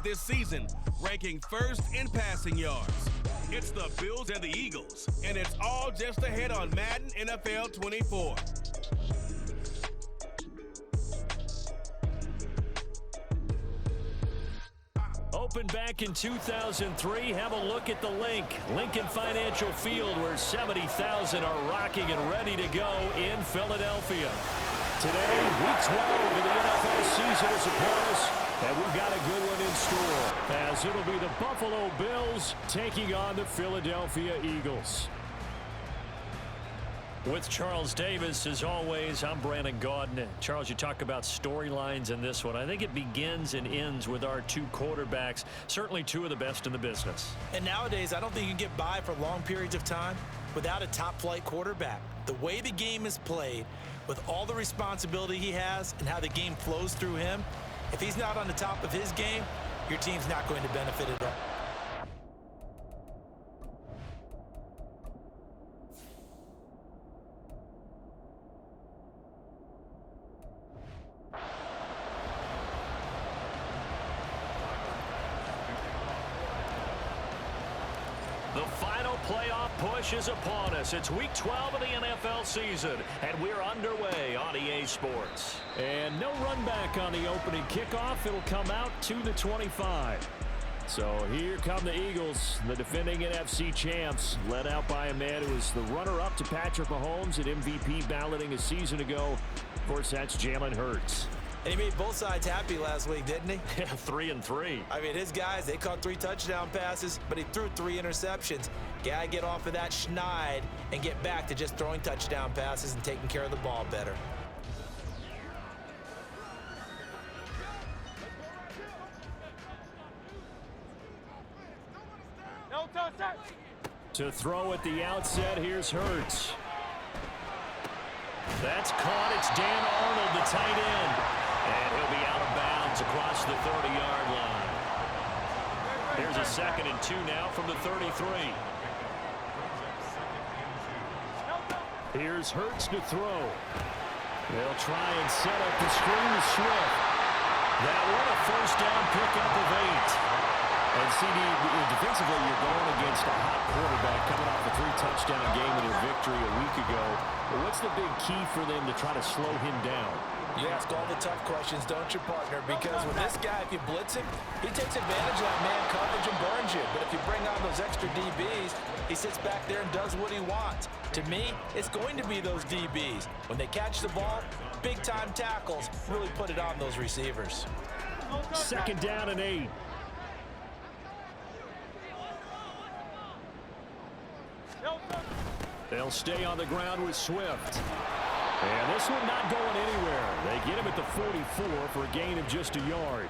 this season, ranking first in passing yards. It's the Bills and the Eagles, and it's all just ahead on Madden NFL 24. Opened back in 2003, have a look at the Lincoln Financial Field, where 70,000 are rocking and ready to go in Philadelphia. Today, Week 12 of the NFL season is upon us, and we've got a good one in store, as it'll be the Buffalo Bills taking on the Philadelphia Eagles. With Charles Davis, as always, I'm Brandon Gaudin. Charles, you talk about storylines in this one. I think it begins and ends with our two quarterbacks, certainly two of the best in the business. And nowadays, I don't think you can get by for long periods of time without a top-flight quarterback. The way the game is played, with all the responsibility he has and how the game flows through him, if he's not on the top of his game, your team's not going to benefit at all. The final playoff push is upon us. It's Week 12 of the NFL season, and we're underway on EA Sports. And no run back on the opening kickoff. It'll come out to the 25. So here come the Eagles, the defending NFC champs, led out by a man who was the runner-up to Patrick Mahomes at MVP balloting a season ago. Of course, that's Jalen Hurts. And he made both sides happy last week, didn't he? Yeah, 3-3. I mean, his guys, they caught 3 touchdown passes, but he threw 3 interceptions. Gotta get off of that schneid and get back to just throwing touchdown passes and taking care of the ball better. To throw at the outset, here's Hurts. That's caught. It's Dan Arnold, the tight end. And he'll be out of bounds across the 30-yard line. Here's a 2nd and 2 now from the 33. Here's Hurts to throw. They'll try and set up the screen to Swift. That one, a first down pickup of 8. And CD, defensively, you're going against a hot quarterback coming off a 3-touchdown game in their victory a week ago. But what's the big key for them to try to slow him down? You ask all the tough questions, don't you, partner? Because with this guy, if you blitz him, he takes advantage of that man coverage and burns you. But if you bring on those extra DBs, he sits back there and does what he wants. To me, it's going to be those DBs. When they catch the ball, big-time tackles really put it on those receivers. 2nd down and 8. They'll stay on the ground with Swift. And this one not going anywhere. They get him at the 44 for a gain of just a yard.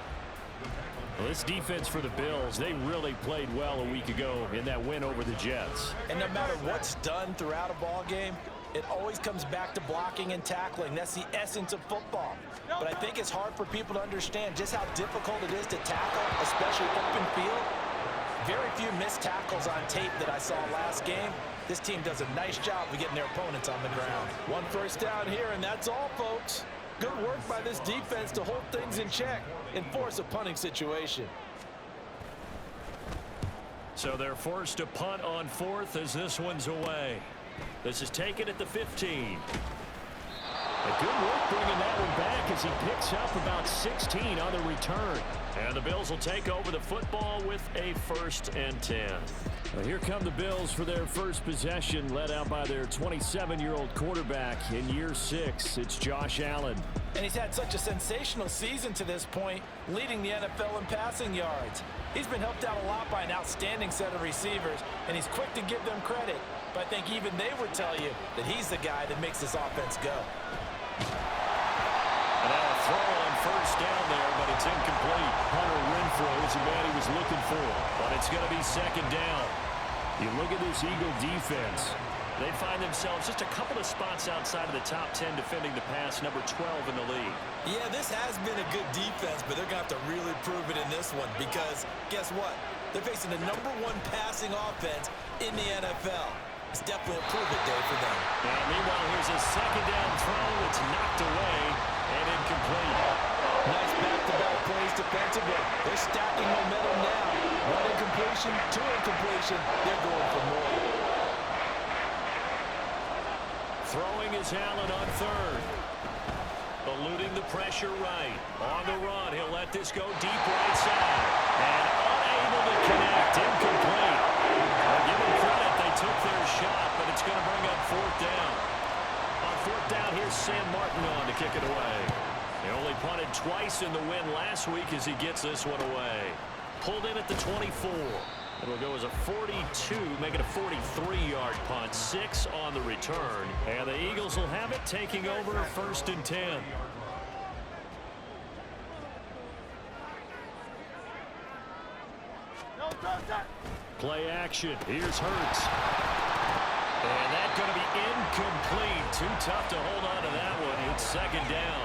Well, this defense for the Bills, they really played well a week ago in that win over the Jets. And no matter what's done throughout a ball game, it always comes back to blocking and tackling. That's the essence of football. But I think it's hard for people to understand just how difficult it is to tackle, especially open field. Very few missed tackles on tape that I saw last game. This team does a nice job of getting their opponents on the ground. 1 first down here, and that's all, folks. Good work by this defense to hold things in check and force a punting situation. So they're forced to punt on 4th as this one's away. This is taken at the 15. A good work bringing that one back as he picks up about 16 on the return. And the Bills will take over the football with a 1st and 10. Well, here come the Bills for their first possession, led out by their 27-year-old quarterback in year 6. It's Josh Allen. And he's had such a sensational season to this point, leading the NFL in passing yards. He's been helped out a lot by an outstanding set of receivers, and he's quick to give them credit. But I think even they would tell you that he's the guy that makes this offense go. And now a throw on 1st down there, but it's incomplete. Hunter Renfrow is the man he was looking for, but it's going to be 2nd down. You look at this Eagle defense. They find themselves just a couple of spots outside of the top 10 defending the pass, number 12 in the league. Yeah, this has been a good defense, but they're going to have to really prove it in this one because guess what? They're facing the number 1 passing offense in the NFL. It's definitely a prove-it day for them. And meanwhile, here's a 2nd down throw. It's knocked away and incomplete. Nice back-to-back plays defensively. They're stacking momentum now. One incompletion, two incompletion. They're going for more. Throwing is Allen on third. Eluding the pressure right. On the run, he'll let this go deep right side. And unable to connect. Incomplete. I'll give them credit. They took their shot, but it's going to bring up fourth down. On fourth down, here's Sam Martin on to kick it away. He only punted twice in the win last week as he gets this one away. Pulled in at the 24. It'll go as a 42, make it a 43-yard punt. 6 on the return. And the Eagles will have it, taking over 1st and 10. Play action. Here's Hurts. And that's going to be incomplete. Too tough to hold on to that one. It's 2nd down.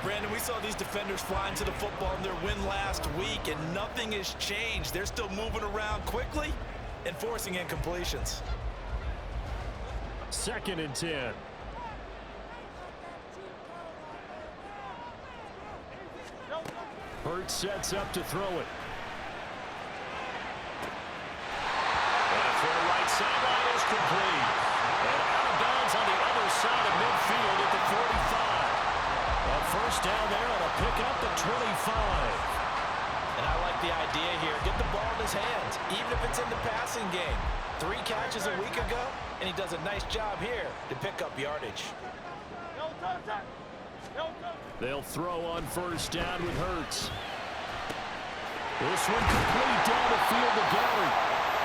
Brandon, we saw these defenders flying to the football in their win last week, and nothing has changed. They're still moving around quickly and forcing incompletions. 2nd and 10. Hurts sets up to throw it. And for the right sideline is complete. And out of bounds on the other side of midfield at the 45. A first down there on a pickup at 25. And I like the idea here. Get the ball in his hands, even if it's in the passing game. 3 catches a week ago, and he does a nice job here to pick up yardage. They'll throw on first down with Hurts. This one complete down the field to Gary.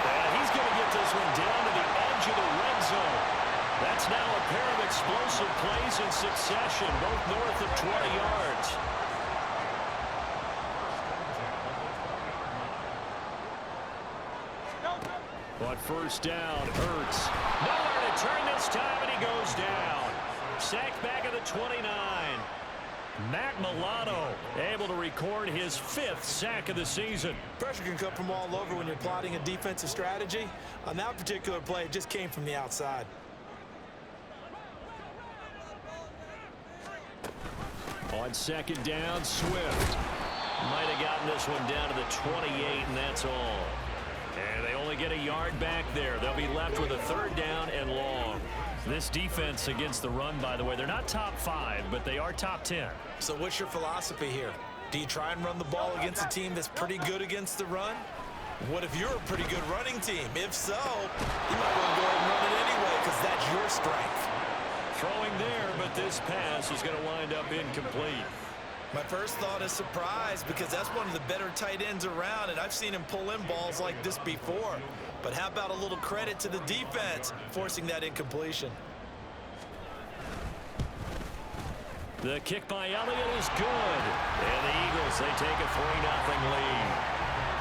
And he's going to get this one down to the edge of the red zone. That's now a pair of explosive plays in succession, both north of 20 yards. On first down, Hurts. Nowhere to turn this time, and he goes down. Sacked back at the 29. Matt Milano able to record his 5th sack of the season. Pressure can come from all over when you're plotting a defensive strategy. On that particular play, it just came from the outside. On 2nd down, Swift. Might have gotten this one down to the 28, and that's all. And they only get a yard back there. They'll be left with a 3rd down and long. This defense against the run, by the way, they're not top 5, but they are top 10. So what's your philosophy here? Do you try and run the ball against a team that's pretty good against the run? What if you're a pretty good running team? If so, you might want to go ahead and run it anyway because that's your strength. Throwing there, but this pass is going to wind up incomplete. My first thought is surprise because that's one of the better tight ends around, and I've seen him pull in balls like this before. But how about a little credit to the defense forcing that incompletion? The kick by Elliott is good. And the Eagles, they take a 3-0 lead.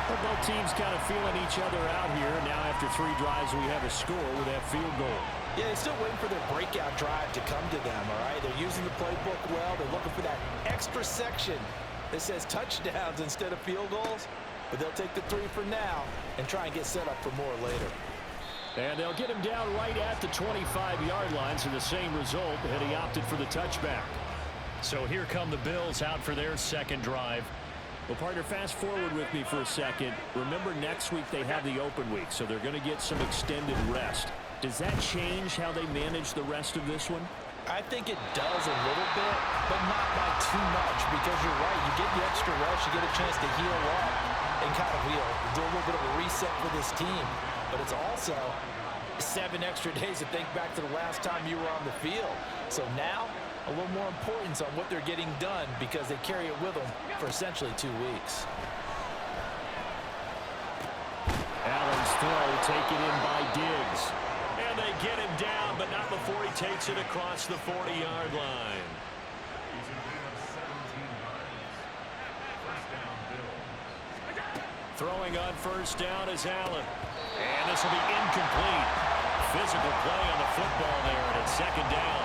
Well, both teams kind of feeling each other out here. Now after 3 drives, we have a score with that field goal. Yeah, they're still waiting for their breakout drive to come to them, all right? They're using the playbook well. They're looking for that extra section that says touchdowns instead of field goals. But they'll take the 3 for now and try and get set up for more later. And they'll get him down right at the 25-yard line, so the same result, and he opted for the touchback. So here come the Bills out for their 2nd drive. Well, partner, fast forward with me for a second. Remember, next week they have the open week, so they're going to get some extended rest. Does that change how they manage the rest of this one? I think it does a little bit, but not by too much, because you're right. You get the extra rest, you get a chance to heal up and kind of do a little bit of a reset for this team. But it's also 7 extra days to think back to the last time you were on the field. So now, a little more importance on what they're getting done because they carry it with them for essentially 2 weeks. Allen's throw taken in by Diggs. And they get him down, but not before he takes it across the 40-yard line. Throwing on first down is Allen. And this will be incomplete. Physical play on the football there, and it's 2nd down.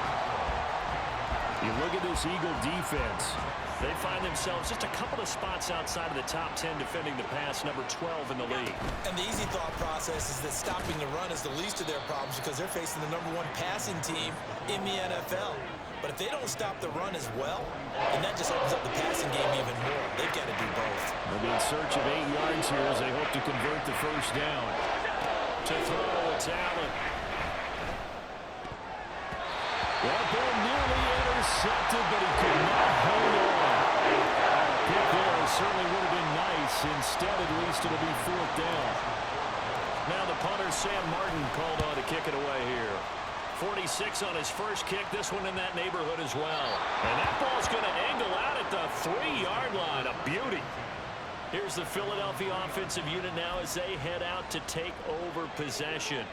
You look at this Eagle defense. They find themselves just a couple of spots outside of the top 10 defending the pass, number 12 in the league. And the easy thought process is that stopping the run is the least of their problems because they're facing the #1 passing team in the NFL. But if they don't stop the run as well, then that just opens up the passing game even more. They've got to do both. They'll be in search of 8 yards here as they hope to convert the first down. To throw, it's Allen. That ball nearly intercepted, but he could not hold on. Pick there certainly would have been nice. Instead, at least it'll be 4th down. Now the punter, Sam Martin, called on to kick it away here. 46 on his first kick. This one in that neighborhood as well. And that ball's going to angle out at the 3-yard line. A beauty. Here's the Philadelphia offensive unit now as they head out to take over possession.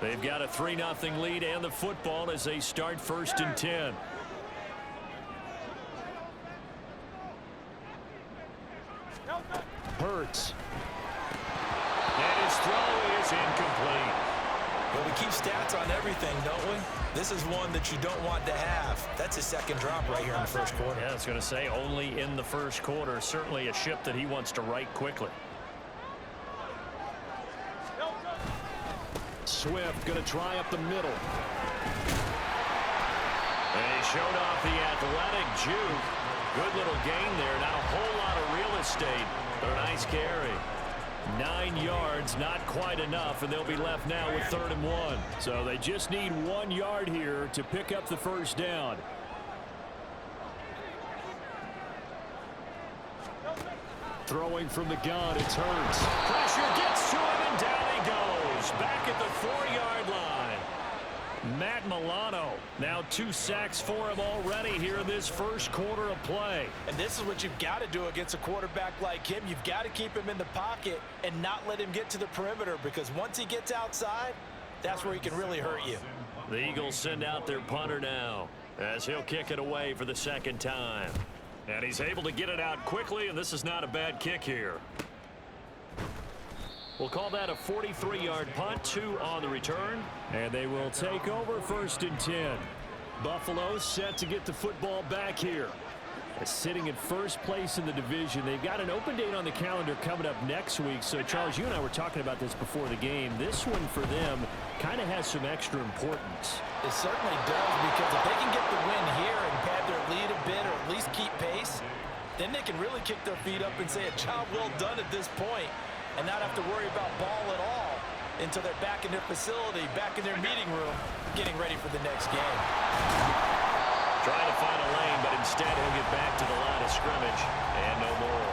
They've got a 3-0 lead and the football as they start 1st and 10. Hurts. And his throw is incomplete. Well, we keep stats on everything, don't we? This is one that you don't want to have. That's a second drop right here in the first quarter. Yeah, I was going to say only in the first quarter. Certainly a ship that he wants to right quickly. Swift going to try up the middle. And he showed off the athletic juke. Good little gain there. Not a whole lot of real estate, but a nice carry. 9 yards, not quite enough, and they'll be left now with 3rd and 1. So they just need 1 yard here to pick up the first down. Throwing from the gun, it's Hurts. Pressure gets to him, and down he goes. Back at the 4-yard line. Matt Milano, now 2 sacks for him already here in this first quarter of play. And this is what you've got to do against a quarterback like him. You've got to keep him in the pocket and not let him get to the perimeter, because once he gets outside, that's where he can really hurt you. The Eagles send out their punter now as he'll kick it away for the 2nd time. And he's able to get it out quickly, and this is not a bad kick here. We'll call that a 43-yard punt, 2 on the return. And they will take over 1st and 10. Buffalo set to get the football back here. Sitting in first place in the division. They've got an open date on the calendar coming up next week. So, Charles, you and I were talking about this before the game. This one for them kind of has some extra importance. It certainly does, because if they can get the win here and pad their lead a bit, or at least keep pace, then they can really kick their feet up and say a job well done at this point, and not have to worry about ball at all until they're back in their facility, back in their meeting room, getting ready for the next game. Trying to find a lane, but instead he'll get back to the line of scrimmage, and no more.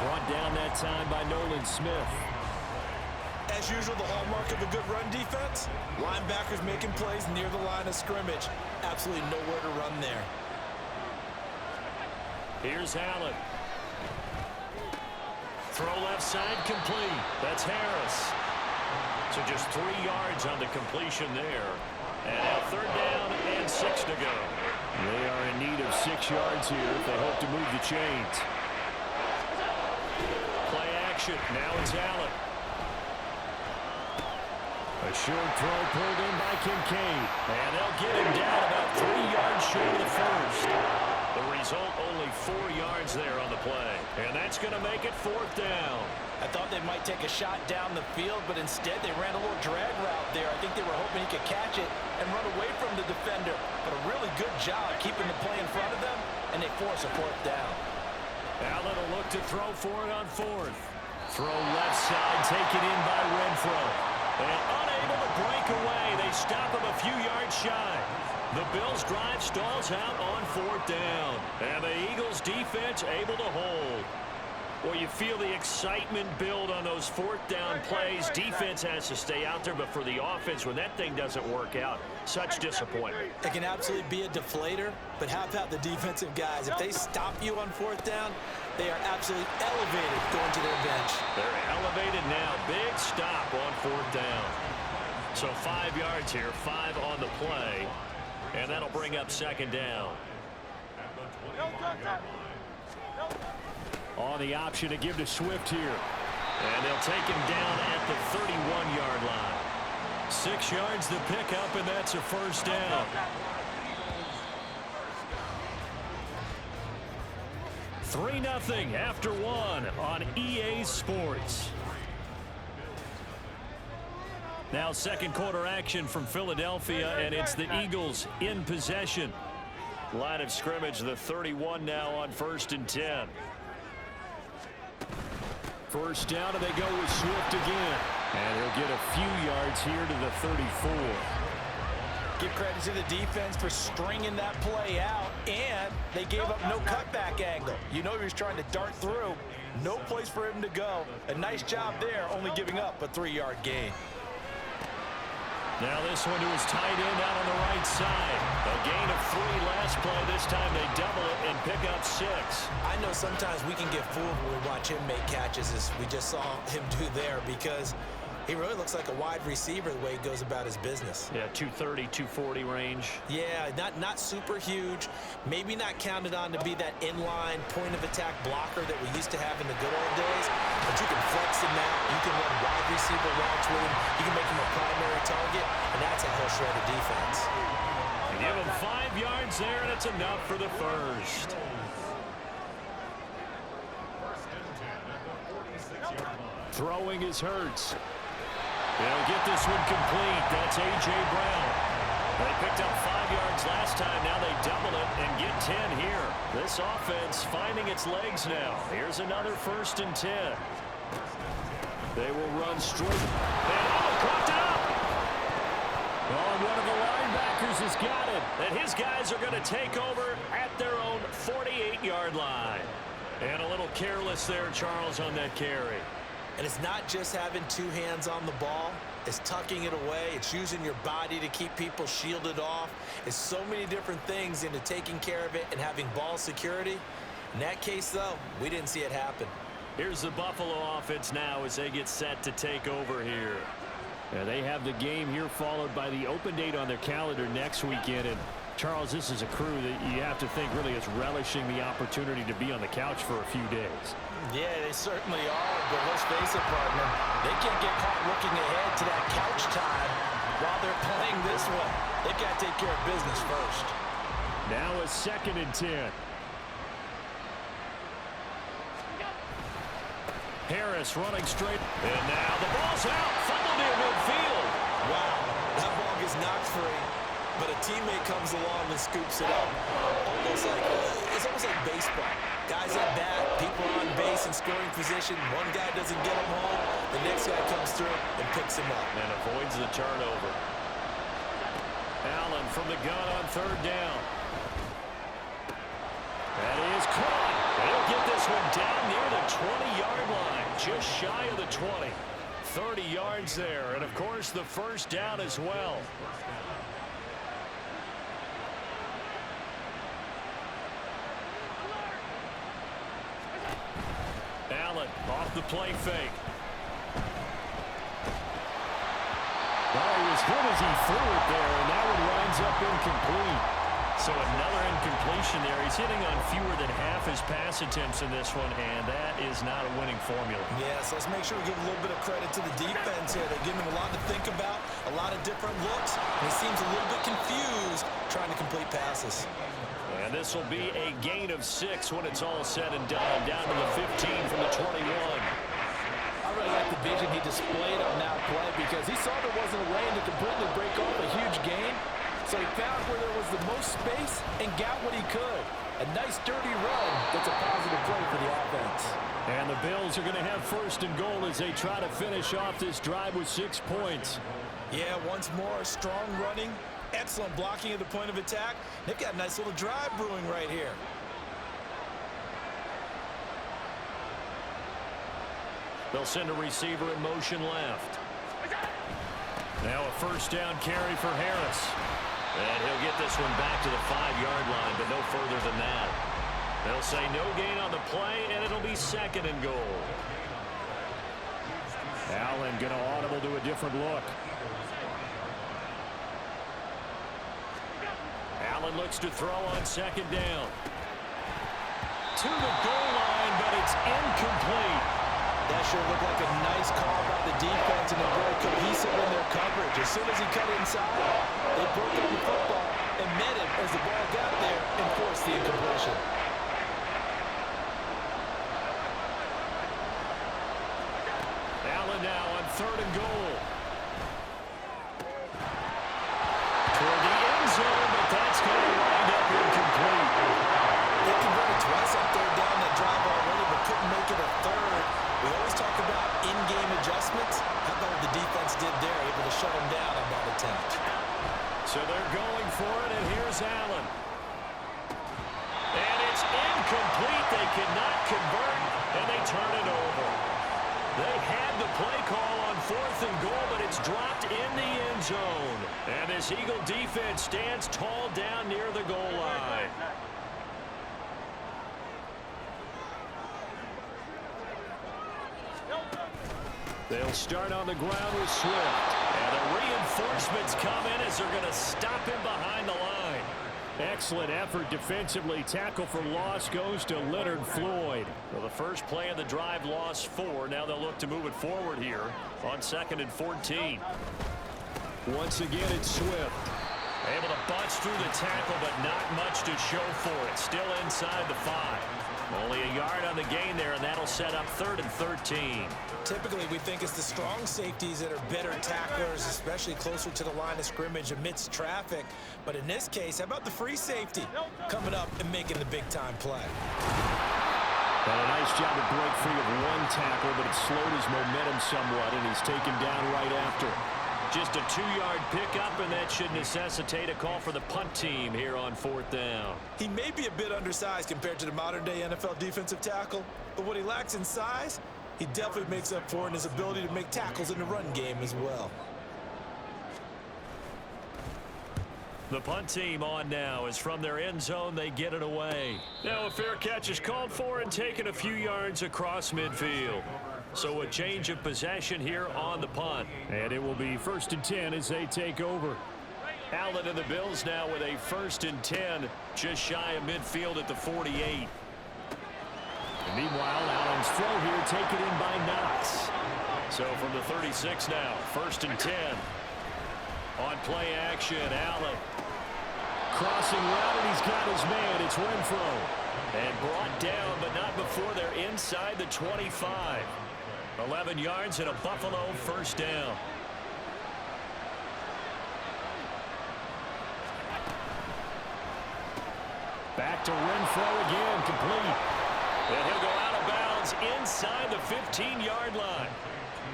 Brought down that time by Nolan Smith. As usual, the hallmark of a good run defense, linebackers making plays near the line of scrimmage. Absolutely nowhere to run there. Here's Allen. Throw left side, complete. That's Harris. So just 3 yards on the completion there. And now 3rd down and 6 to go. They are in need of 6 yards here if they hope to move the chains. Play action. Now it's Allen. A short throw pulled in by Kincaid. And they'll get him down about 3 yards short of the first. The result, only 4 yards there on the play. And that's going to make it 4th down. I thought they might take a shot down the field, but instead they ran a little drag route there. I think they were hoping he could catch it and run away from the defender. But a really good job keeping the play in front of them, and they force a 4th down. Allen will look to throw for it on 4th. Throw left side, taken in by Renfro. And unable to break away, they stop him a few yards shy. The Bills' drive stalls out on 4th down. And the Eagles' defense able to hold. Well, you feel the excitement build on those 4th down plays. Defense has to stay out there, but for the offense, when that thing doesn't work out, such disappointment. It can absolutely be a deflator, but how about the defensive guys? If they stop you on 4th down, they are absolutely elevated going to their bench. They're elevated now. Big stop on 4th down. So 5 yards here, 5 on the play, and that'll bring up 2nd down. On the option to give to Swift here. And they'll take him down at the 31-yard line. 6 yards the pickup, and that's a 1st down. 3-0 after one on EA Sports. Now second quarter action from Philadelphia, and it's the Eagles in possession. Line of scrimmage, the 31 now on 1st and 10. First down, and they go with Swift again. And he'll get a few yards here to the 34. Give credit to the defense for stringing that play out, and they gave up no cutback angle. You know he was trying to dart through. No place for him to go. A nice job there, only giving up a 3-yard gain. Now this one to his tight end out on the right side. A gain of 3 last play. This time they double it and pick up 6. I know sometimes we can get fooled when we watch him make catches, as we just saw him do there, because he really looks like a wide receiver the way he goes about his business. Yeah, 230, 240 range. Yeah, not super huge. Maybe not counted on to be that inline point-of-attack blocker that we used to have in the good old days. But you can flex him out. You can run wide receiver routes with him. You can make him a primary target, and that's how he'll shred a defense. Give him 5 yards there, and it's enough for the first. Throwing is Hurts. They'll get this one complete. That's A.J. Brown. They picked up 5 yards last time. Now they double it and get 10 here. This offense finding its legs now. Here's another 1st and 10. They will run straight. And caught it up. Oh, and one of the linebackers has got it. And his guys are going to take over at their own 48-yard line. And a little careless there, Charles, on that carry. And it's not just having 2 hands on the ball. It's tucking it away. It's using your body to keep people shielded off. It's so many different things into taking care of it and having ball security. In that case, though, we didn't see it happen. Here's the Buffalo offense now as they get set to take over here. Yeah, they have the game here followed by the open date on their calendar next weekend. And Charles, this is a crew that you have to think really is relishing the opportunity to be on the couch for a few days. Yeah, they certainly are, but let's face it, partner. They can't get caught looking ahead to that couch time while they're playing this one. They've got to take care of business first. Now a 2nd and 10. Harris running straight. And now the ball's out. Fumbled near midfield. Wow, that ball gets knocked free, but a teammate comes along and scoops it up. It's almost like baseball. Guys at bat, people on base in scoring position. One guy doesn't get him home. The next guy comes through and picks him up. And avoids the turnover. Allen from the gun on 3rd down. That is caught. They'll get this one down near the 20-yard line. Just shy of the 20. 30 yards there. And, of course, the first down as well. Allen off the play fake. Well, he was hit as he threw it there, and that one winds up incomplete. So another incompletion there. He's hitting on fewer than half his pass attempts in this one, and that is not a winning formula. Yes, let's make sure we give a little bit of credit to the defense here. They're giving him a lot to think about, a lot of different looks, and he seems a little bit confused trying to complete passes. And this will be a gain of 6 when it's all said and done. Down to the 15 from the 21. I really like the vision he displayed on that play because he saw there wasn't a lane to completely break off a huge gain. So he found where there was the most space and got what he could. A nice, dirty run that's a positive play for the offense. And the Bills are going to have 1st and goal as they try to finish off this drive with 6 points. Yeah, once more, strong running. Excellent blocking at the point of attack. They've got a nice little drive brewing right here. They'll send a receiver in motion left. Now a 1st down carry for Harris. And he'll get this one back to the 5-yard line, but no further than that. They'll say no gain on the play, and it'll be 2nd and goal. Allen going to audible to a different look. Allen looks to throw on 2nd down. To the goal line, but it's incomplete. That sure looked like a nice call by the defense, and they're very cohesive in their coverage. As soon as he cut inside, they broke on the football and met him as the ball got there and forced the incompletion. third and goal. Toward the end zone, but that's going to wind up incomplete. They converted twice on third down that drive already, but couldn't make it a third. We always talk about in-game adjustments. How about what the defense did there, able to shut them down on that attempt. So they're going for it, and here's Allen. And it's incomplete. They cannot convert, and they turn it over. They had the play call on fourth and goal, but it's dropped in the end zone. And this Eagle defense stands tall down near the goal line. They'll start on the ground with Swift. And the reinforcements come in as they're going to stop him behind the line. Excellent effort defensively. Tackle for loss goes to Leonard Floyd. Well, the first play of the drive lost 4. Now they'll look to move it forward here on 2nd and 14. Once again, it's Swift. Able to bust through the tackle, but not much to show for it. Still inside the 5. Only a yard on the gain there, and that'll set up 3rd and 13. Typically, we think it's the strong safeties that are better tacklers, especially closer to the line of scrimmage amidst traffic. But in this case, how about the free safety coming up and making the big-time play? And a nice job to break free of one tackle, but it slowed his momentum somewhat, and he's taken down right after. Just a 2-yard pickup, and that should necessitate a call for the punt team here on 4th down. He may be a bit undersized compared to the modern-day NFL defensive tackle, but what he lacks in size, he definitely makes up for in his ability to make tackles in the run game as well. The punt team on now as from their end zone they get it away. Now a fair catch is called for and taken a few yards across midfield. So a change of possession here on the punt. And it will be 1st and 10 as they take over. Allen and the Bills now with a 1st and 10 just shy of midfield at the 48. And meanwhile, Allen's throw here taken in by Knox. So from the 36 now, 1st and 10. On play action, Allen. Crossing route, and he's got his man. It's Renfro. And brought down, but not before they're inside the 25. 11 yards and a Buffalo 1st down. Back to Renfro again, complete. And he'll go out of bounds inside the 15-yard line.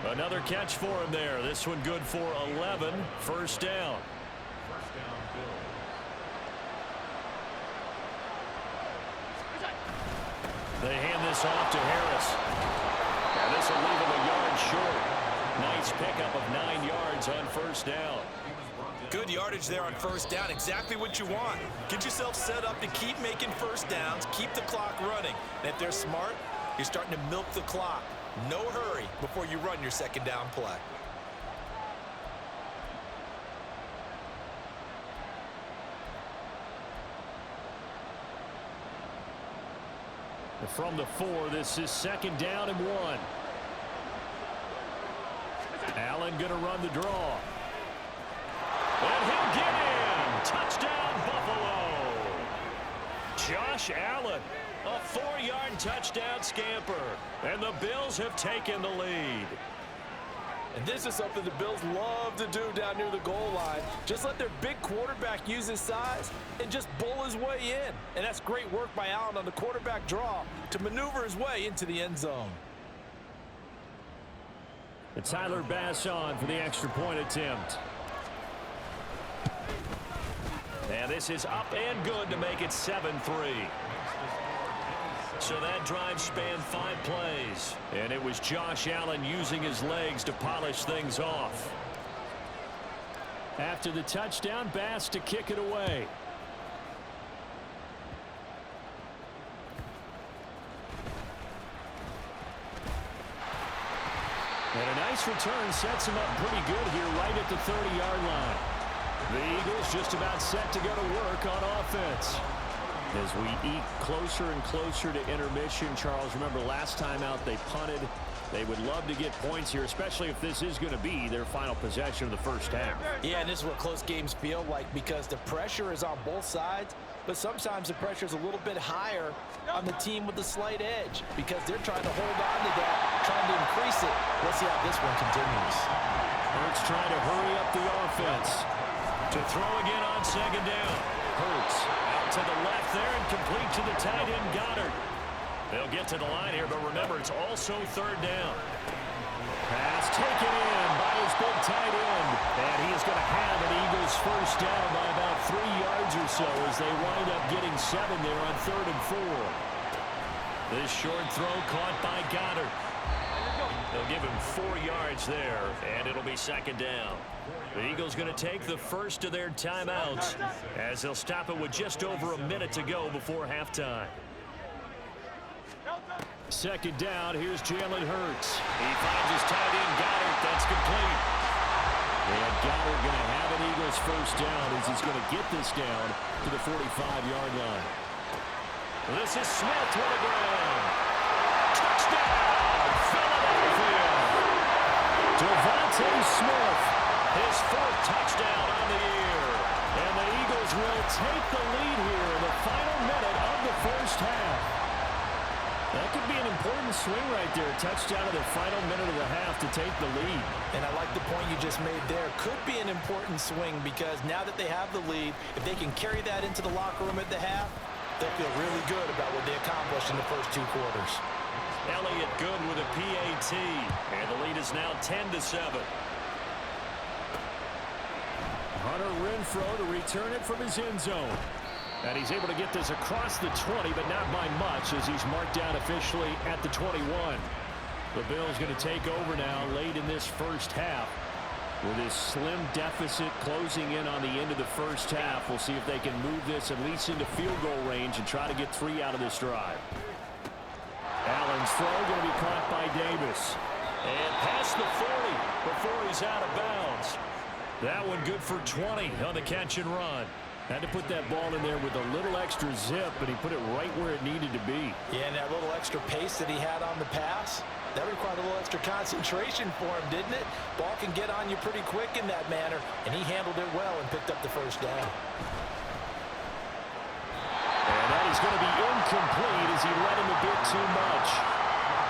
Another catch for him there. This one good for 11. 1st down. They hand this off to Harris. And this will leave him a yard short. Nice pickup of 9 yards on 1st down. Good yardage there on 1st down. Exactly what you want. Get yourself set up to keep making 1st downs, keep the clock running. And if they're smart, you're starting to milk the clock. No hurry before you run your 2nd down play. From the 4, this is 2nd down and 1. Allen going to run the draw. And he'll get in. Touchdown, Buffalo. Josh Allen, a 4-yard touchdown scamper. And the Bills have taken the lead. And this is something the Bills love to do down near the goal line. Just let their big quarterback use his size and just bowl his way in. And that's great work by Allen on the quarterback draw to maneuver his way into the end zone. And Tyler Bass on for the extra point attempt. And this is up and good to make it 7-3. So that drive spanned 5 plays. And it was Josh Allen using his legs to polish things off. After the touchdown, Bass to kick it away. And a nice return sets him up pretty good here right at the 30-yard line. The Eagles just about set to go to work on offense. As we eat closer and closer to intermission, Charles, remember last time out they punted. They would love to get points here, especially if this is going to be their final possession of the 1st half. Yeah, and this is what close games feel like because the pressure is on both sides, but sometimes the pressure is a little bit higher on the team with the slight edge because they're trying to hold on to that, trying to increase it. Let's see how this one continues. Hurts trying to hurry up the offense. To throw again on second down. Hurts out to the left there and complete to the tight end, Goddard. They'll get to the line here, but remember, it's also third down. Pass taken in by his big tight end. And he is going to have an Eagles first down by about 3 yards or so as they wind up getting 7 there on 3rd and 4. This short throw caught by Goddard. They'll give him 4 yards there, and it'll be second down. The Eagles going to take the first of their timeouts as they'll stop it with just over a minute to go before halftime. Second down, here's Jalen Hurts. He finds his tight end, Goddard. That's complete. And Goddard going to have an Eagles first down as he's going to get this down to the 45-yard line. This is Smith to the ground. Touchdown, Philadelphia. Devontae Smith, his 4th touchdown on the year. And the Eagles will take the lead here in the final minute of the first half. That could be an important swing right there. A touchdown in the final minute of the half to take the lead. And I like the point you just made there. Could be an important swing because now that they have the lead, if they can carry that into the locker room at the half, they'll feel really good about what they accomplished in the first 2 quarters. Elliott good with a PAT. And the lead is now 10-7. Hunter Renfrow to return it from his end zone. And he's able to get this across the 20, but not by much as he's marked down officially at the 21. The Bills going to take over now late in this first half with his slim deficit closing in on the end of the first half. We'll see if they can move this at least into field goal range and try to get 3 out of this drive. Allen's throw going to be caught by Davis. And past the 40 before he's out of bounds. That one good for 20 on the catch and run. Had to put that ball in there with a little extra zip, but he put it right where it needed to be. Yeah, and that little extra pace that he had on the pass, that required a little extra concentration for him, didn't it? Ball can get on you pretty quick in that manner, and he handled it well and picked up the first down. And that is going to be incomplete as he let him a bit too much.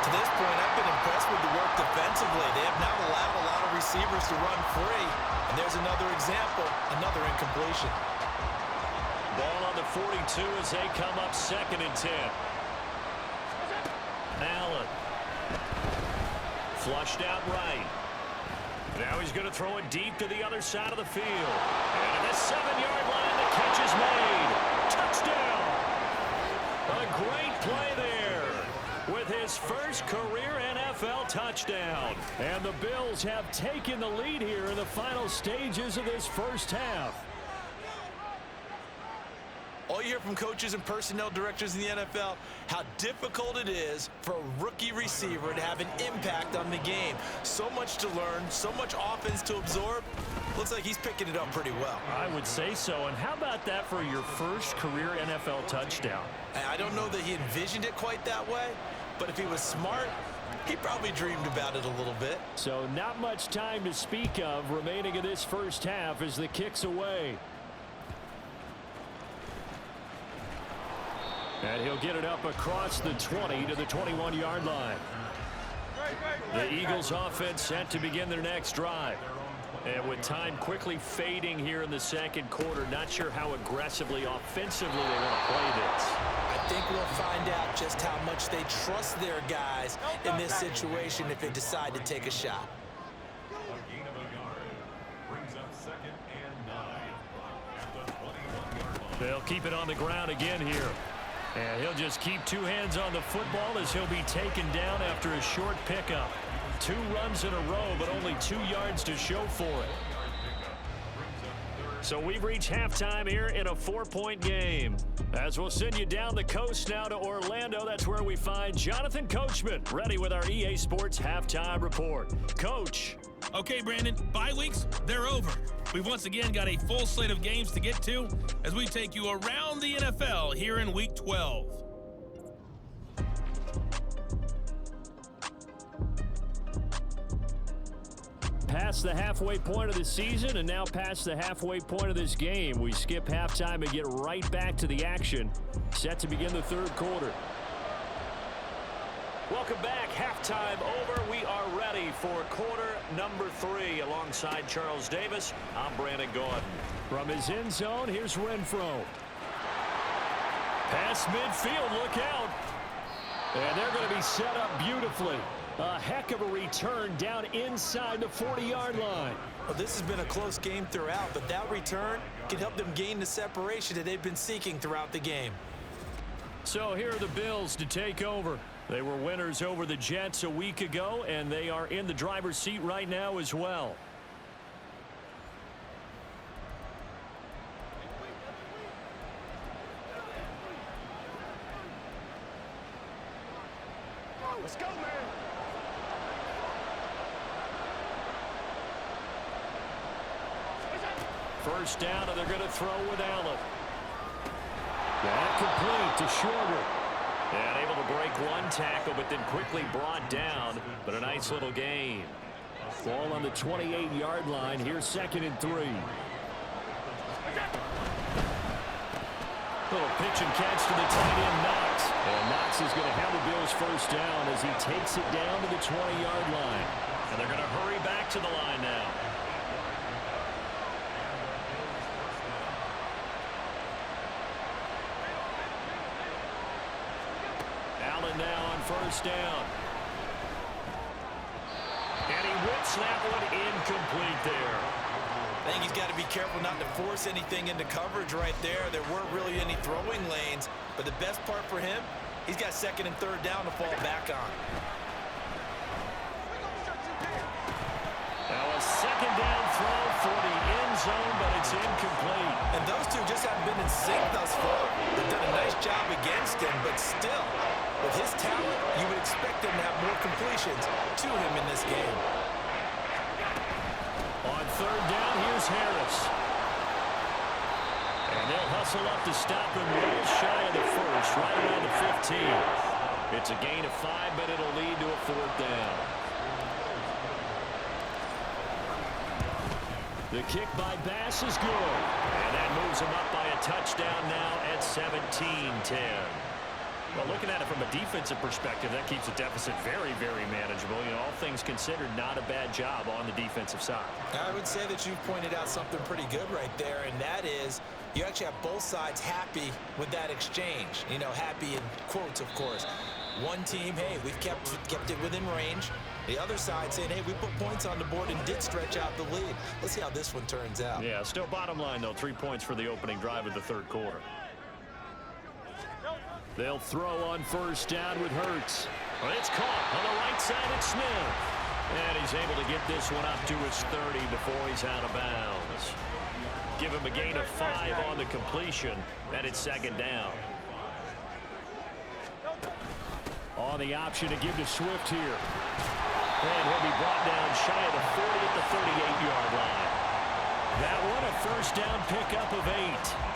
To this point, I've been impressed with the work defensively. They have not allowed a lot of receivers to run free. And there's another example, another incompletion. Ball on the 42 as they come up 2nd and 10. Allen. Flushed out right. Now he's going to throw it deep to the other side of the field. And at the 7-yard line, the catch is made. Touchdown. A great play there with his first career NFL touchdown. And the Bills have taken the lead here in the final stages of this first half. All you hear from coaches and personnel directors in the NFL, how difficult it is for a rookie receiver to have an impact on the game. So much to learn, so much offense to absorb. Looks like he's picking it up pretty well. I would say so. And how about that for your first career NFL touchdown? I don't know that he envisioned it quite that way, but if he was smart, he probably dreamed about it a little bit. So not much time to speak of remaining in this first half as the kick's away. And he'll get it up across the 20 to the 21-yard line. The Eagles offense set to begin their next drive. And with time quickly fading here in the second quarter, not sure how aggressively, offensively they want to play this. I think we'll find out just how much they trust their guys in this situation if they decide to take a shot. They'll keep it on the ground again here. And he'll just keep 2 hands on the football as he'll be taken down after a short pickup. 2 runs in a row, but only 2 yards to show for it. So we've reached halftime here in a 4-point game. As we'll send you down the coast now to Orlando, that's where we find Jonathan Coachman, ready with our EA Sports Halftime Report. Coach. Okay, Brandon, bye weeks, they're over. We've once again got a full slate of games to get to as we take you around the NFL here in Week 12. Past the halfway point of the season and now past the halfway point of this game. We skip halftime and get right back to the action. Set to begin the 3rd quarter. Welcome back. Halftime over. We are ready ready for quarter number 3. Alongside Charles Davis, I'm Brandon Gaudin. From his end zone, here's Renfro. Pass midfield, look out. And they're going to be set up beautifully. A heck of a return down inside the 40-yard line. Well, this has been a close game throughout, but that return can help them gain the separation that they've been seeking throughout the game. So here are the Bills to take over. They were winners over the Jets a week ago, and they are in the driver's seat right now as well. Let's go, man. First down, and they're going to throw with Allen. That complete to Shorter. And able to break one tackle, but then quickly brought down. But a nice little gain. Ball on the 28-yard line. Here's 2nd and 3. Little pitch and catch to the tight end, Knox. And Knox is going to have the Bills first down as he takes it down to the 20-yard line. And they're going to hurry back to the line now. Allen now on first down. And he whips that one incomplete there. I think he's got to be careful not to force anything into coverage right there. There weren't really any throwing lanes, but the best part for him, he's got 2nd and 3rd down to fall back on. Now a 2nd down throw for the end zone, but it's incomplete. And those two just haven't been in sync thus far. They've done a nice job against him, but still, with his talent, you would expect him to have more completions to him in this game. On 3rd down, here's Harris. And they'll hustle up to stop him well shy of the first, right around the 15. It's a gain of 5, but it'll lead to a 4th down. The kick by Bass is good. And that moves him up by a touchdown now at 17-10. Well, looking at it from a defensive perspective, that keeps the deficit very, very manageable. You know, all things considered, not a bad job on the defensive side. I would say that you've pointed out something pretty good right there, and that is you actually have both sides happy with that exchange. You know, happy in quotes, of course. One team, hey, we've kept it within range. The other side saying, hey, we put points on the board and did stretch out the lead. Let's see how this one turns out. Yeah, still bottom line, though, 3 points for the opening drive of the 3rd quarter. They'll throw on first down with Hurts. Well, it's caught on the right side at Smith. And he's able to get this one up to his 30 before he's out of bounds. Give him a gain of 5 on the completion. And it's 2nd down. On the option to give to Swift here. And he'll be brought down shy of the 40 at the 38-yard line. That one a first down pickup of 8.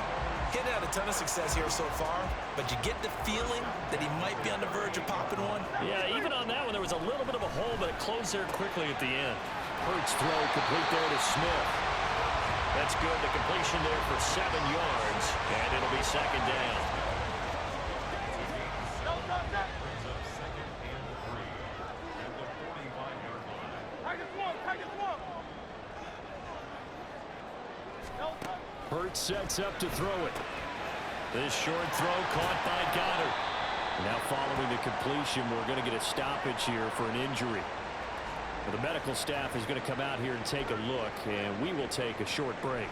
Getting had a ton of success here so far, but you get the feeling that he might be on the verge of popping one. Yeah, even on that one, there was a little bit of a hole, but it closed there quickly at the end. Hurts throw complete there to Smith. That's good. The completion there for 7 yards, and it'll be 2nd down. Hurts sets up to throw it. This short throw caught by Goddard. Now following the completion, we're going to get a stoppage here for an injury. Well, the medical staff is going to come out here and take a look, and we will take a short break.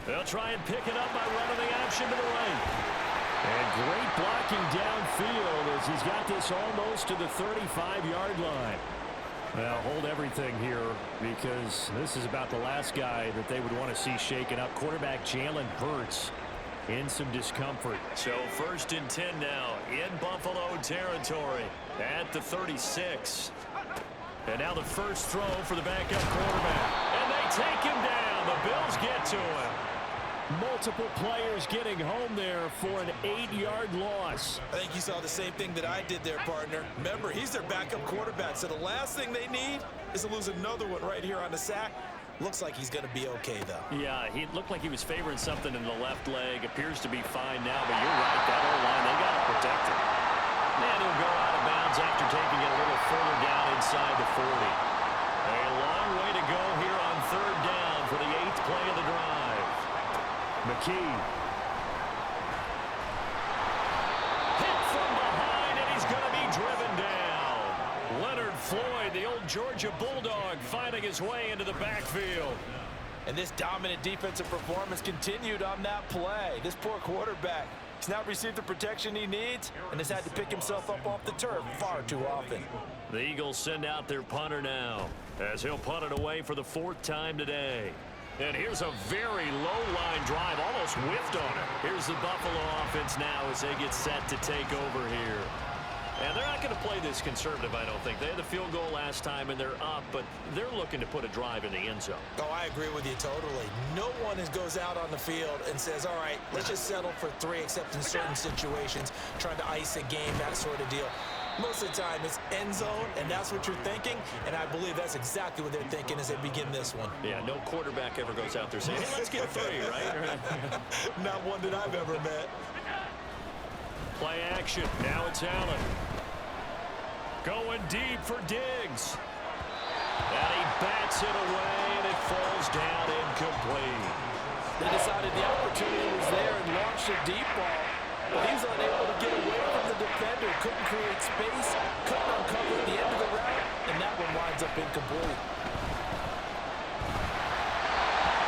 They'll try and pick it up by running the option to the right. And great blocking downfield as he's got this almost to the 35-yard line. Now hold everything here because this is about the last guy that they would want to see shaken up. Quarterback Jalen Hurts in some discomfort. So 1st and 10 now in Buffalo territory at the 36. And now the first throw for the backup quarterback. And they take him down. The Bills get to him. Multiple players getting home there for an 8-yard loss. I think you saw the same thing that I did there, partner. Remember, he's their backup quarterback, so the last thing they need is to lose another one right here on the sack. Looks like he's going to be okay, though. Yeah, he looked like he was favoring something in the left leg. Appears to be fine now, but you're right. That O-line, they got to protect it. And he'll go out of bounds after taking it a little further down inside the 40. A long way to go here on third down for the 8th play of the drive. McKee. Hit from behind, and he's going to be driven down. Leonard Floyd, the old Georgia Bulldog, finding his way into the backfield. And this dominant defensive performance continued on that play. This poor quarterback, he's not received the protection he needs and has had to pick himself up off the turf far too often. The Eagles send out their punter now, as he'll punt it away for the 4th time today. And here's a very low-line drive, almost whiffed on it. Here's the Buffalo offense now as they get set to take over here. And they're not going to play this conservative, I don't think. They had the field goal last time, and they're up, but they're looking to put a drive in the end zone. Oh, I agree with you totally. No one goes out on the field and says, all right, let's just settle for 3, except in certain situations, trying to ice a game, that sort of deal. Most of the time, it's end zone, and that's what you're thinking, and I believe that's exactly what they're thinking as they begin this one. Yeah, no quarterback ever goes out there saying, hey, let's get 3, right? Not one that I've ever met. Play action. Now it's Allen. Going deep for Diggs. And he bats it away, and it falls down incomplete. They decided the opportunity was there and launched a deep ball, but he was unable to get away from the defender. Couldn't create space, couldn't uncover at the end of the route, and that one winds up incomplete.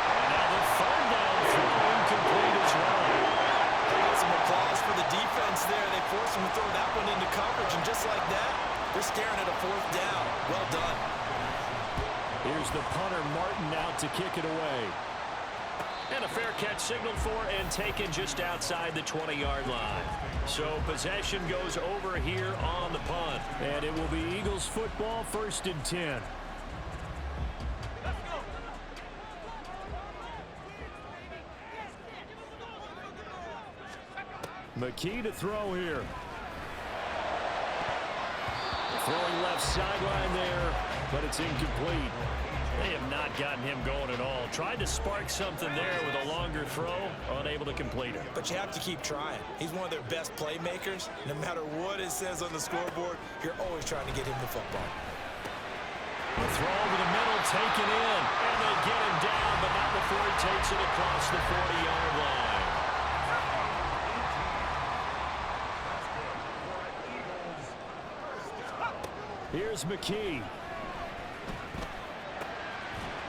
And now the 3rd down throw incomplete as well. Some applause for the defense there. They forced him to throw that one into coverage, and just like that, they're staring at a 4th down. Well done. Here's the punter, Martin, out to kick it away. And a fair catch signaled for and taken just outside the 20-yard line. So possession goes over here on the punt. And it will be Eagles football, 1st and 10. McKee to throw here. Throwing left sideline there, but it's incomplete. They have not gotten him going at all. Tried to spark something there with a longer throw, unable to complete it. But you have to keep trying. He's one of their best playmakers. No matter what it says on the scoreboard, you're always trying to get him the football. The throw over the middle, taken in, and they get him down, but not before he takes it across the 40-yard line. Here's McKee.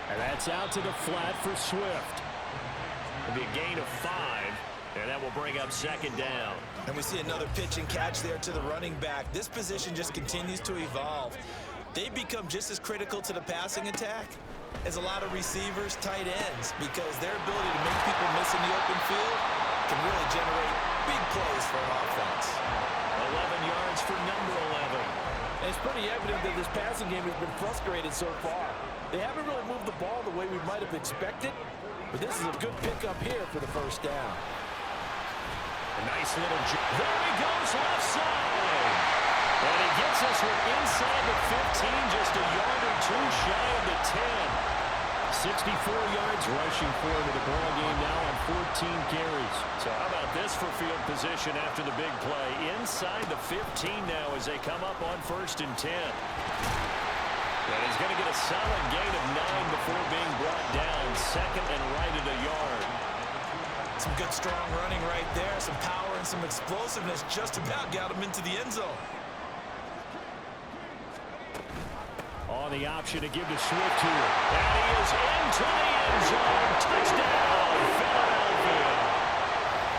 And that's out to the flat for Swift. It'll be a gain of 5, and that will bring up 2nd down. And we see another pitch and catch there to the running back. This position just continues to evolve. They become just as critical to the passing attack as a lot of receivers, tight ends, because their ability to make people miss in the open field can really generate big plays for an offense. 11 yards for number 11. And it's pretty evident that this passing game has been frustrated so far. They haven't really moved the ball the way we might have expected, but this is a good pickup here for the 1st down. A nice little jump. There he goes, left side. And he gets us inside the 15, just a yard or 2 shy of the 10. 64 yards rushing for him in the ball game now on 14 carries. So how about this for field position after the big play? Inside the 15 now as they come up on 1st and 10. And he's going to get a solid gain of 9 before being brought down. 2nd and right at a yard. Some good strong running right there. Some power and some explosiveness just about got him into the end zone. On the option to give to Swift here. And he is into the end zone. Touchdown, Philadelphia.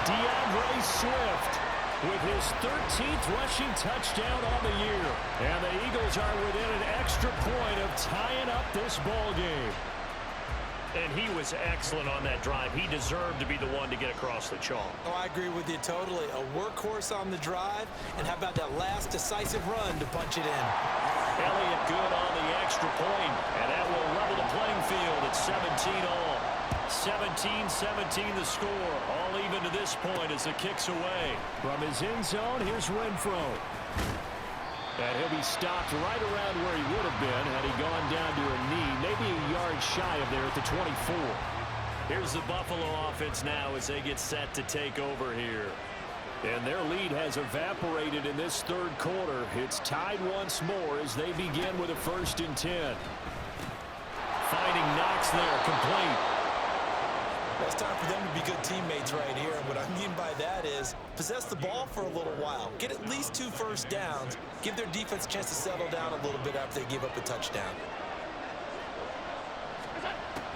DeAndre Swift with his 13th rushing touchdown on the year. And the Eagles are within an extra point of tying up this ball game. And he was excellent on that drive. He deserved to be the one to get across the chalk. Oh, I agree with you totally. A workhorse on the drive. And how about that last decisive run to punch it in? Elliott good on the extra point, and that will level the playing field at 17 all. 17-17 the score, all even to this point as it kicks away. From his end zone, here's Renfro. And he'll be stopped right around where he would have been had he gone down to a knee, maybe a yard shy of there at the 24. Here's the Buffalo offense now as they get set to take over here. And their lead has evaporated in this third quarter. It's tied once more as they begin with a 1st and 10. Finding Knox there, complete. Well, it's time for them to be good teammates right here. And what I mean by that is possess the ball for a little while. Get at least 2 first downs. Give their defense a chance to settle down a little bit after they give up a touchdown.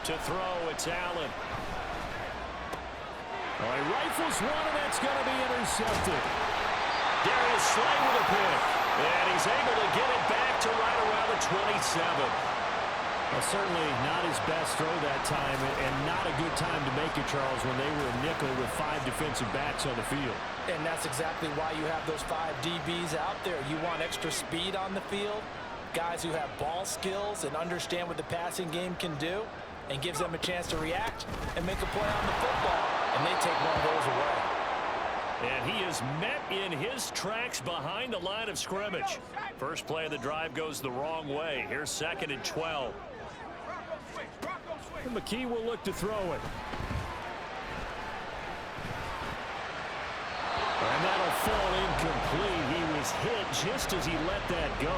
To throw, it's Allen. All right, rifles one, and that's going to be intercepted. Darius Slay with a pick. And he's able to get it back to right around the 27. Well, certainly not his best throw that time, and not a good time to make it, Charles, when they were a nickel with 5 defensive backs on the field. And that's exactly why you have those 5 DBs out there. You want extra speed on the field, guys who have ball skills and understand what the passing game can do, and gives them a chance to react and make a play on the football, and they take one of those away. And he is met in his tracks behind the line of scrimmage. First play of the drive goes the wrong way. Here's 2nd and 12. And McKee will look to throw it. And that'll fall incomplete. He was hit just as he let that go.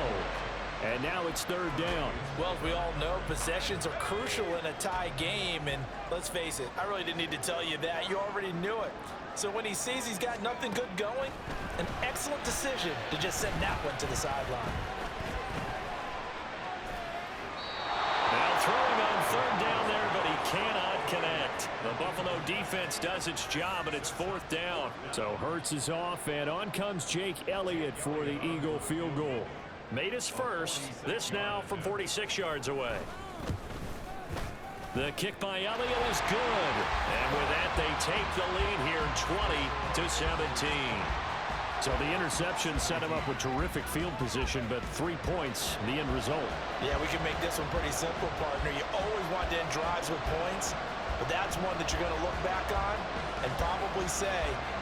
And now it's 3rd down. Well, as we all know, possessions are crucial in a tie game. And let's face it, I really didn't need to tell you that. You already knew it. So when he sees he's got nothing good going, an excellent decision to just send that one to the sideline. Now throwing on 3rd down there, but he cannot connect. The Buffalo defense does its job, and it's 4th down. So Hurts is off, and on comes Jake Elliott for the Eagle field goal. Made his first. This now from 46 yards away. The kick by Elliott is good. And with that, they take the lead here 20-17. So the interception set him up with terrific field position, but 3 points, the end result. Yeah, we can make this one pretty simple, partner. You always want to end drives with points, but that's one that you're going to look back on and probably say,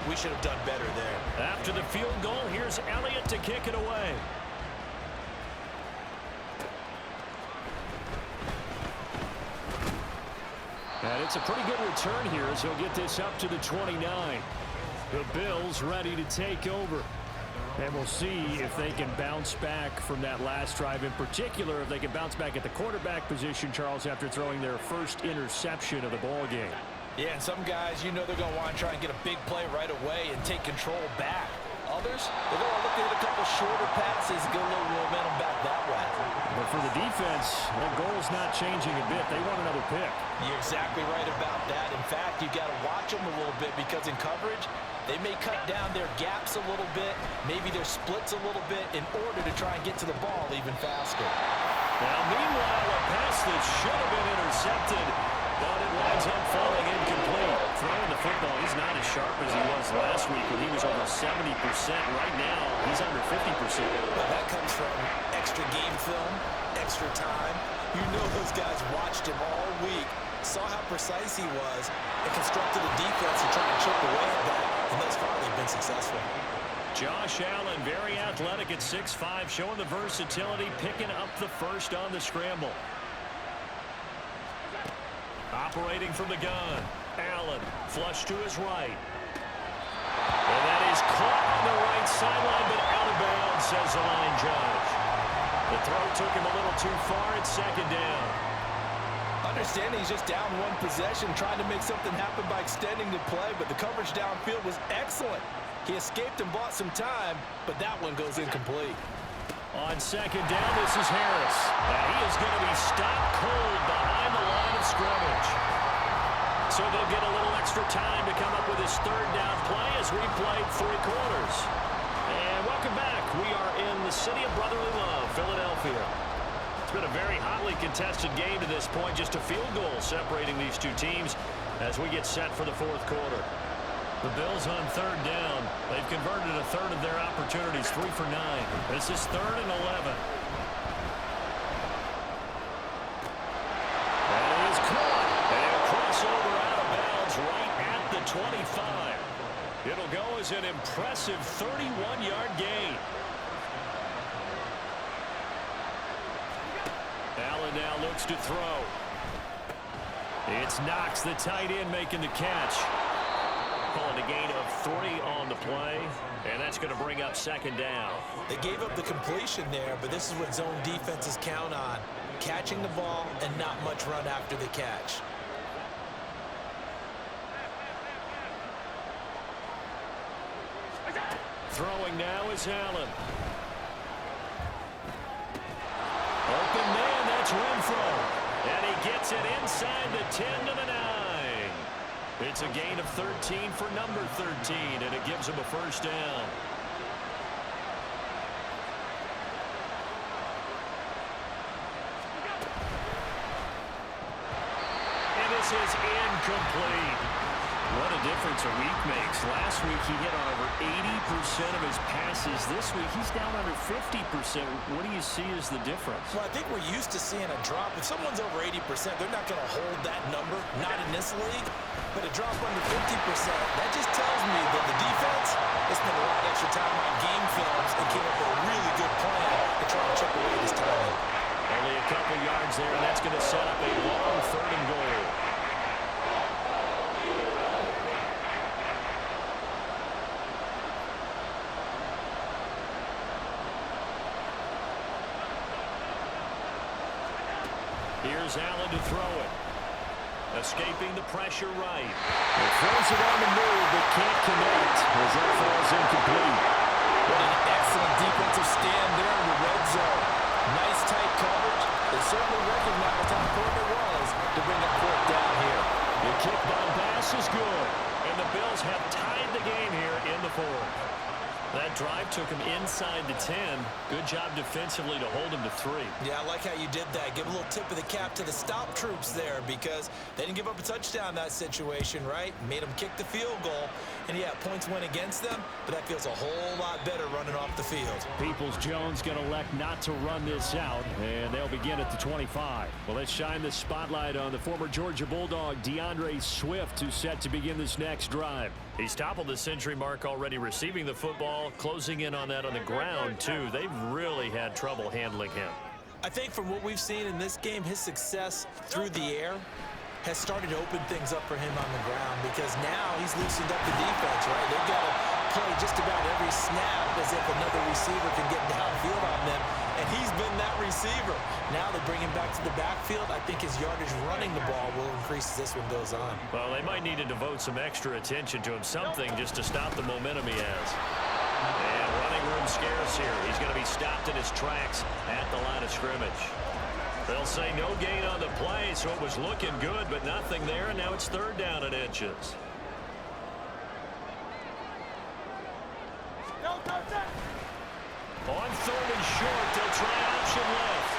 we should have done better there. After the field goal, here's Elliott to kick it away. And it's a pretty good return here as he'll get this up to the 29. The Bills ready to take over. And we'll see if they can bounce back from that last drive. In particular, if they can bounce back at the quarterback position, Charles, after throwing their first interception of the ball game. Yeah, and some guys, you know they're going to want to try and get a big play right away and take control back. Others, they're going to look at a couple shorter passes and get a little momentum back that way. But for the defense, that goal's not changing a bit. They want another pick. You're exactly right about that. In fact, you got to watch them a little bit because in coverage, they may cut down their gaps a little bit, maybe their splits a little bit in order to try and get to the ball even faster. Now, meanwhile, a pass that should have been intercepted, but it winds up falling incomplete. Throwing the football, he's not as sharp as he was last week when he was over 70%. Right now, he's under 50%. Well, that comes from extra game film, extra time. You know those guys watched him all week, saw how precise he was, and constructed a defense to try and chip away at that, and thus far they've been successful. Josh Allen, very athletic at 6'5", showing the versatility, picking up the first on the scramble. Operating from the gun. Allen, flush to his right. And that is caught on the right sideline, but out of bounds, says the line judge. The throw took him a little too far. It's 2nd down. Understanding he's just down one possession, trying to make something happen by extending the play, but the coverage downfield was excellent. He escaped and bought some time, but that one goes incomplete. On 2nd down, this is Harris. And he is going to be stopped cold behind the line of scrimmage. So they'll get a little extra time to come up with his 3rd down play as we played 3 quarters. And welcome back. We are in the city of brotherly love, Philadelphia. It's been a very hotly contested game to this point. Just a field goal separating these two teams as we get set for the 4th quarter. The Bills on 3rd down. They've converted a third of their opportunities, 3 for 9. This is 3rd and 11. That is caught. And a crossover out of bounds right at the 25. It'll go as an impressive 31-yard gain. Allen now looks to throw. It's Knox, the tight end, making the catch. Calling a gain of 3 on the play, and that's going to bring up second down. They gave up the completion there, but this is what zone defenses count on. Catching the ball and not much run after the catch. Throwing now is Allen. Open man, that's Renfro. And he gets it inside the 10 to the 9. It's a gain of 13 for number 13, and it gives him a first down. And this is incomplete. What a difference a week makes. Last week he hit on over 80% of his passes. This week he's down under 50%. What do you see as the difference? Well, I think we're used to seeing a drop. If someone's over 80%, they're not going to hold that number, not in this league. But a drop under 50%, that just tells me that the defense has spent a lot of extra time on game films and came up with a really good plan to try and chip away this time. Only a couple yards there, and that's going to set up a long 3rd and goal. Here's Allen to throw it. Escaping the pressure right. He throws it on the move, but can't connect as that falls incomplete. What an excellent defensive stand there in the red zone. Nice tight coverage. They certainly recognized how important it was to bring that fourth down here. The kick down pass is good, and the Bills have tied the game here in the 4th. That drive took him inside the 10. Good job defensively to hold him to 3. Yeah, I like how you did that. Give a little tip of the cap to the stop troops there because they didn't give up a touchdown in that situation, right? Made them kick the field goal. And, yeah, points went against them, but that feels a whole lot better running off the field. Peoples-Jones going to elect not to run this out, and they'll begin at the 25. Well, let's shine the spotlight on the former Georgia Bulldog, DeAndre Swift, who's set to begin this next drive. He's toppled the century mark already receiving the football, closing in on that on the ground, too. They've really had trouble handling him. I think from what we've seen in this game, his success through the air has started to open things up for him on the ground because now he's loosened up the defense, right? They've got to play just about every snap as if another receiver can get downfield on them, and he's been that receiver. Now they bring him back to the backfield. I think his yardage running the ball will increase as this one goes on. Well, they might need to devote some extra attention to him, something just to stop the momentum he has. And running room scarce here. He's going to be stopped in his tracks at the line of scrimmage. They'll say no gain on the play, so it was looking good, but nothing there, and now it's 3rd down and inches. On 3rd and short, they'll try option left.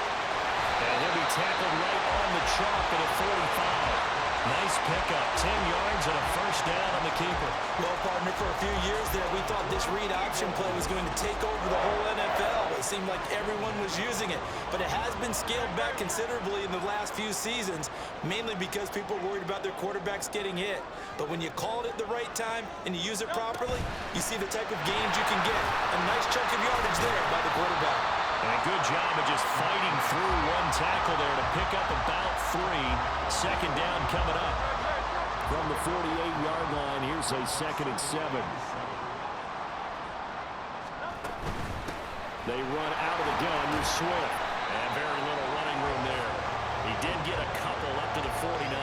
And he'll be tackled right on the chalk at a 45. Nice pickup, 10 yards and a first down on the keeper. Well, partner, for a few years there, we thought this read option play was going to take over the whole NFL. It seemed like everyone was using it, but it has been scaled back considerably in the last few seasons, mainly because people are worried about their quarterbacks getting hit. But when you call it at the right time and you use it properly, you see the type of gains you can get. A nice chunk of yardage there by the quarterback. And a good job of just fighting through one tackle there to pick up about 3. Second down coming up. From the 48-yard line, here's a 2nd and 7. They run out of the gun with Swift. And very little running room there. He did get a couple up to the 49.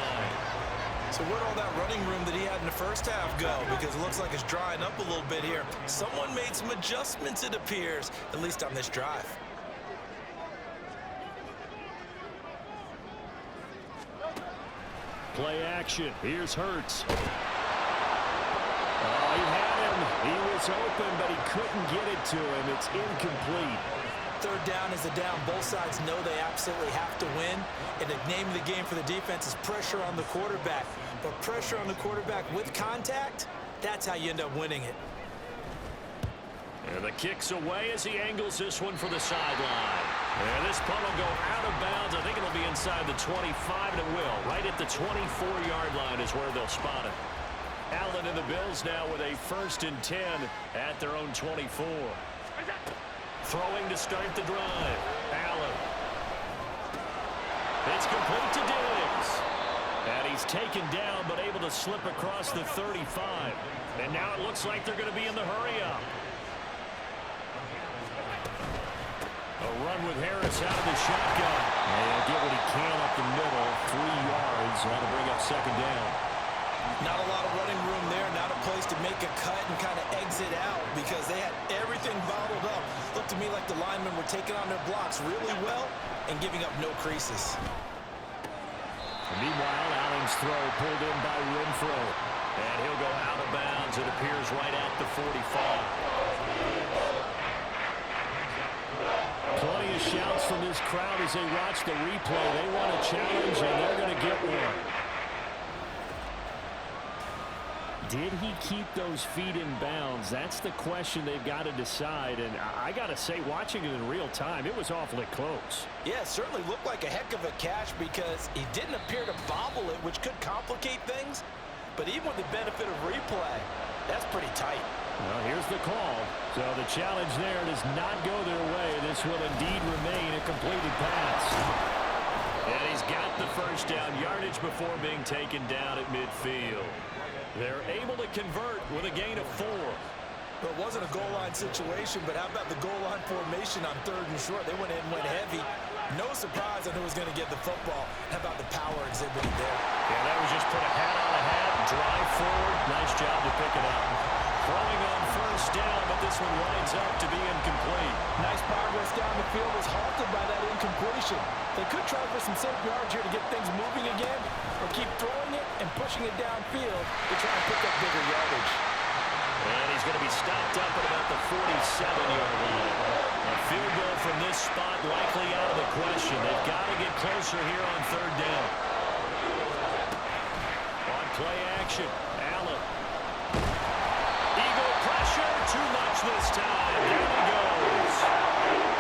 So where'd all that running room that he had in the first half go? Because it looks like it's drying up a little bit here. Someone made some adjustments, it appears, at least on this drive. Play action. Here's Hurts. Oh, he had him. He was open, but he couldn't get it to him. It's incomplete. 3rd down is a down. Both sides know they absolutely have to win. And the name of the game for the defense is pressure on the quarterback. But pressure on the quarterback with contact, that's how you end up winning it. And the kick's away as he angles this one for the sideline. And this punt will go out of bounds. I think it'll be inside the 25, and it will. Right at the 24-yard line is where they'll spot it. Allen and the Bills now with a 1st and 10 at their own 24. Throwing to start the drive. Allen. It's complete to Diggs. And he's taken down, but able to slip across the 35. And now it looks like they're going to be in the hurry-up. A run with Harris out of the shotgun. And he'll get what he can up the middle. 3 yards. That'll bring up second down. Not a lot of running room there. Not a place to make a cut and kind of exit out because they had everything bottled up. Looked to me like the linemen were taking on their blocks really well and giving up no creases. Meanwhile, Allen's throw pulled in by Renfro. And he'll go out of bounds. It appears right at the 45. Plenty of shouts from this crowd as they watch the replay. They want a challenge, and they're going to get one. Did he keep those feet in bounds? That's the question they've got to decide. And I got to say, watching it in real time, it was awfully close. Yeah, it certainly looked like a heck of a catch because he didn't appear to bobble it, which could complicate things. But even with the benefit of replay, that's pretty tight. Well, here's the call. So the challenge there does not go their way. This will indeed remain a completed pass. And he's got the first down yardage before being taken down at midfield. They're able to convert with a gain of 4. Well, it wasn't a goal line situation, but how about the goal line formation on 3rd and short? They went in and went heavy. No surprise on who was going to get the football. How about the power exhibited there? Yeah, that was just put a hat on a hat, drive forward. Nice job to pick it up. Throwing on first down, but this one winds up to be incomplete. Nice progress down the field was halted by that incompletion. They could try for some safe yards here to get things moving again, or keep throwing it and pushing it downfield to try and pick up bigger yardage. And he's going to be stopped up at about the 47-yard line. A field goal from this spot likely out of the question. They've got to get closer here on 3rd down. On play action, Allen. Eagle pressure, too much this time. There he goes.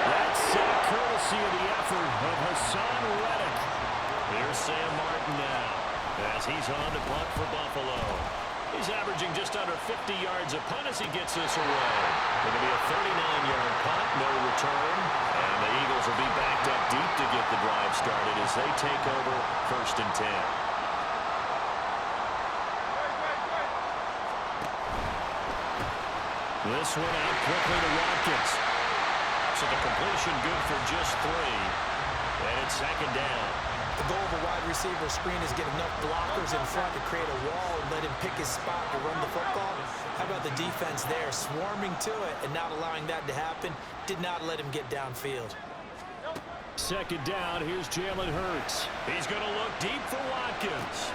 That's courtesy of the effort of Hassan Reddick. Here's Sam Martin now as he's on to punt for Buffalo. He's averaging just under 50 yards a punt as he gets this away. Going to be a 39-yard punt, no return. And the Eagles will be backed up deep to get the drive started as they take over 1st and 10. This one out quickly to Watkins. So the completion good for just 3. And it's 2nd down. The goal of a wide receiver screen is get enough blockers in front to create a wall and let him pick his spot to run the football. How about the defense there, swarming to it and not allowing that to happen? Did not let him get downfield. 2nd down, here's Jalen Hurts. He's going to look deep for Watkins.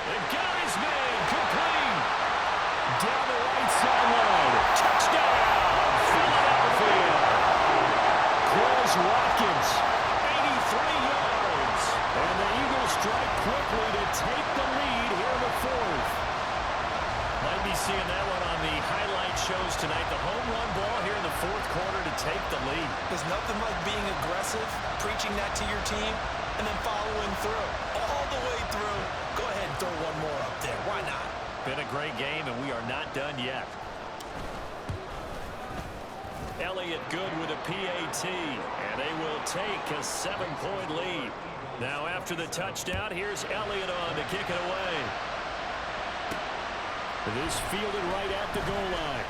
The guy's man, complete. Down the right sideline. Touchdown, Philadelphia. Chris Watkins, 83 yards. And the Eagles strike quickly to take the lead here in the 4th. Might be seeing that one on the highlight shows tonight. The home run ball here in the 4th quarter to take the lead. There's nothing like being aggressive, preaching that to your team, and then following through. All the way through. Go ahead and throw one more up there. Why not? Been a great game, and we are not done yet. Elliott good with a PAT, and they will take a 7-point lead. Now after the touchdown, here's Elliott on to kick it away. This fielded right at the goal line.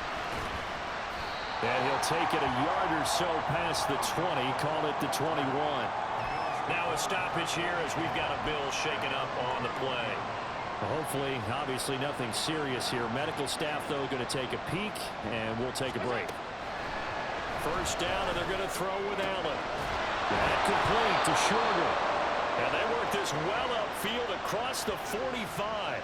And he'll take it a yard or so past the 20, call it the 21. Now a stoppage here as we've got a bill shaken up on the play. Hopefully, obviously nothing serious here. Medical staff, though, going to take a peek, and we'll take a break. First down, and they're going to throw with Allen. That complete to Shorter. And they work this well upfield across the 45.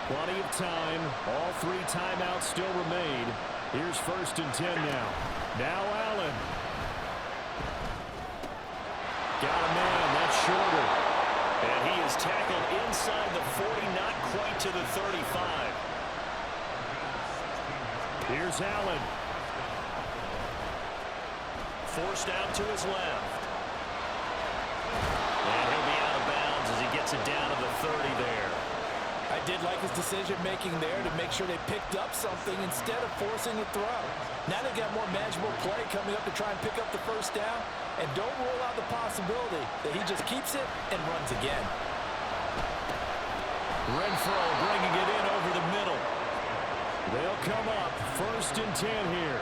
Plenty of time. All 3 timeouts still remain. Here's 1st and 10 now. Now Allen. Got a man. That's Shorter. And he is tackled inside the 40, not quite to the 35. Here's Allen. Forced out to his left. And he'll be out of bounds as he gets it down to the 30 there. I did like his decision-making there to make sure they picked up something instead of forcing a throw. Now they got more manageable play coming up to try and pick up the first down, and don't rule out the possibility that he just keeps it and runs again. Renfro bringing it in over the middle. They'll come up 1st and 10 here.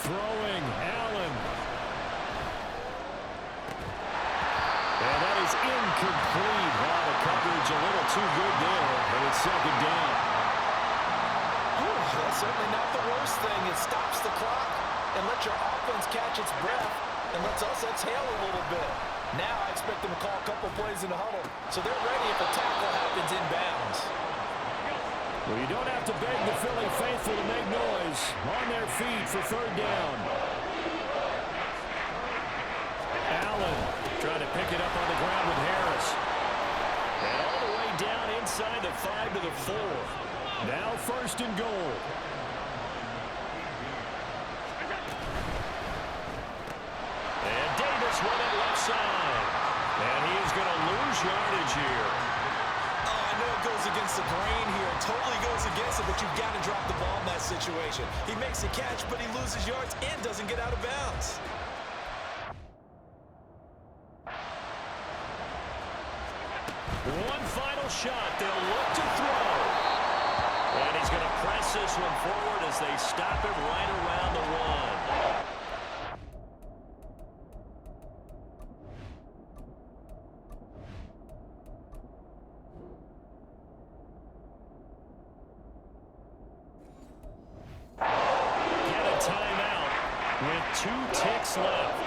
Throwing, Allen. And that is incomplete. Wow, the coverage a little too good there, and it's 2nd down. That's certainly not the worst thing. It stops the clock and lets your offense catch its breath and lets us exhale a little bit. Now I expect them to call a couple plays in the huddle, so they're ready if a tackle happens inbounds. Well, you don't have to beg the Philly faithful to make noise. On their feet for 3rd down. Allen trying to pick it up on the ground with Harris. And all the way down inside the 5 to the 4. Now 1st and goal. And Davis with it left side. And he is going to lose yardage here. I know it goes against the grain here. It totally goes against it, but you've got to drop the ball in that situation. He makes a catch, but he loses yards and doesn't get out of bounds. One final shot. They'll look to throw. And he's going to press this one forward as they stop it right around the 1. Get a timeout with 2 ticks left.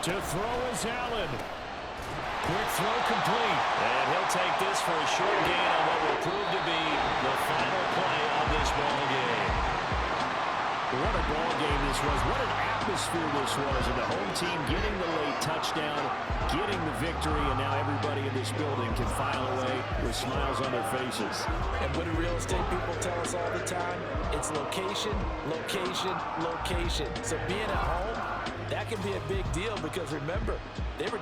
To throw is Allen. Quick throw complete. And he'll take this for a short gain on what will prove to be the final play of this ball game. What a ball game this was. What an atmosphere this was. And the home team getting the late touchdown, getting the victory, and now everybody in this building can file away with smiles on their faces. And what do real estate people tell us all the time? It's location, location, location. So being at home, that can be a big deal because remember, they were down